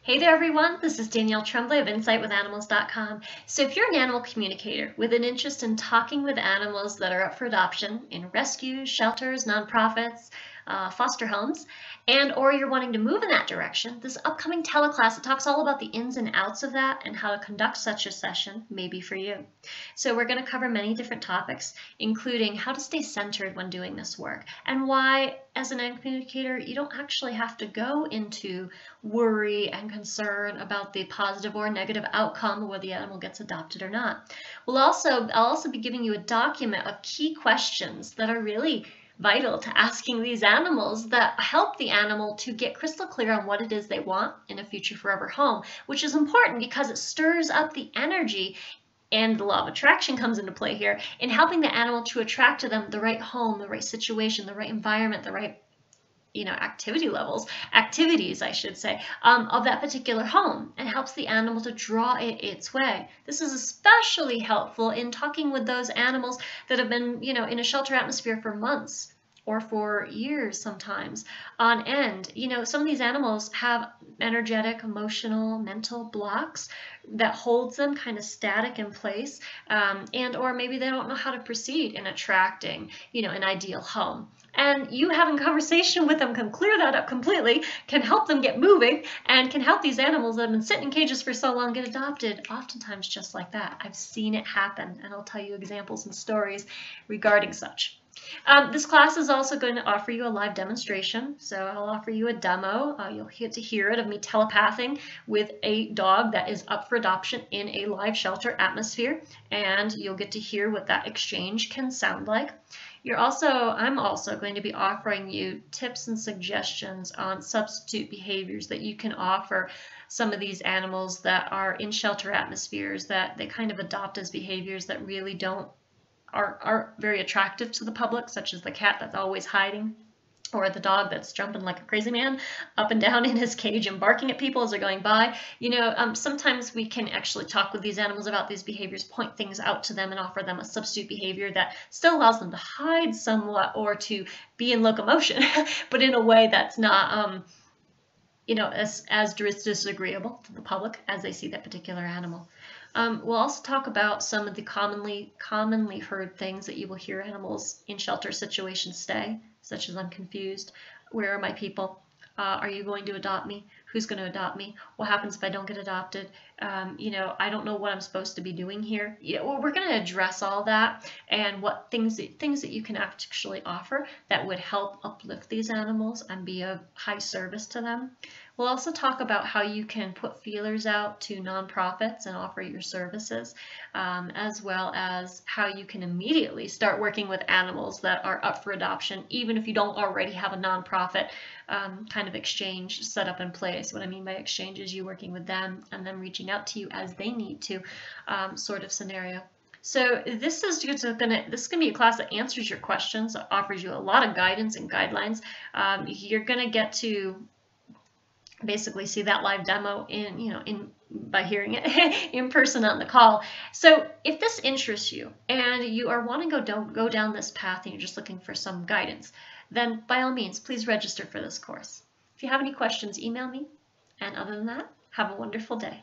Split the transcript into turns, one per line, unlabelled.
Hey there everyone, this is Danielle Tremblay of InsightWithAnimals.com. So if you're an animal communicator with an interest in talking with animals that are up for adoption in rescues, shelters, nonprofits, foster homes, and or you're wanting to move in that direction, this upcoming teleclass that talks all about the ins and outs of that and how to conduct such a session may be for you. So we're going to cover many different topics, including how to stay centered when doing this work and why, as an animal communicator, you don't actually have to go into worry and concern about the positive or negative outcome whether the animal gets adopted or not. I'll also be giving you a document of key questions that are really vital to asking these animals that help the animal to get crystal clear on what it is they want in a future forever home, which is important because it stirs up the energy, and the law of attraction comes into play here in helping the animal to attract to them the right home, the right situation, the right environment, the right activities, I should say, of that particular home, and helps the animal to draw it its way. This is especially helpful in talking with those animals that have been, in a shelter atmosphere for months or for years sometimes on end. Some of these animals have energetic, emotional, mental blocks that holds them kind of static in place, and or maybe they don't know how to proceed in attracting, an ideal home. And you having conversation with them can clear that up completely, can help them get moving, and can help these animals that have been sitting in cages for so long get adopted, oftentimes just like that. I've seen it happen, and I'll tell you examples and stories regarding such. This class is also going to offer you a live demonstration, so I'll offer you a demo. You'll get to hear it of me telepathing with a dog that is up for adoption in a live shelter atmosphere, and you'll get to hear what that exchange can sound like. I'm also going to be offering you tips and suggestions on substitute behaviors that you can offer some of these animals that are in shelter atmospheres that they kind of adopt as behaviors that really aren't very attractive to the public, such as the cat that's always hiding, or the dog that's jumping like a crazy man up and down in his cage and barking at people as they're going by. Sometimes we can actually talk with these animals about these behaviors, point things out to them, and offer them a substitute behavior that still allows them to hide somewhat or to be in locomotion, but in a way that's not, as disagreeable to the public as they see that particular animal. We'll also talk about some of the commonly heard things that you will hear animals in shelter situations say, such as "I'm confused," "Where are my people?" "Are you going to adopt me?" "Who's going to adopt me?" "What happens if I don't get adopted?" "I don't know what I'm supposed to be doing here." We're going to address all that and what things that you can actually offer that would help uplift these animals and be of high service to them. We'll also talk about how you can put feelers out to nonprofits and offer your services, as well as how you can immediately start working with animals that are up for adoption, even if you don't already have a nonprofit kind of exchange set up in place. What I mean by exchange is you working with them and them reaching out to you as they need to, sort of scenario. So this is going to be a class that answers your questions, offers you a lot of guidance and guidelines. You're going to get to basically see that live demo by hearing it in person on the call. So if this interests you and you are wanting to go down this path and you're just looking for some guidance, then by all means, please register for this course. If you have any questions, email me. And other than that, have a wonderful day.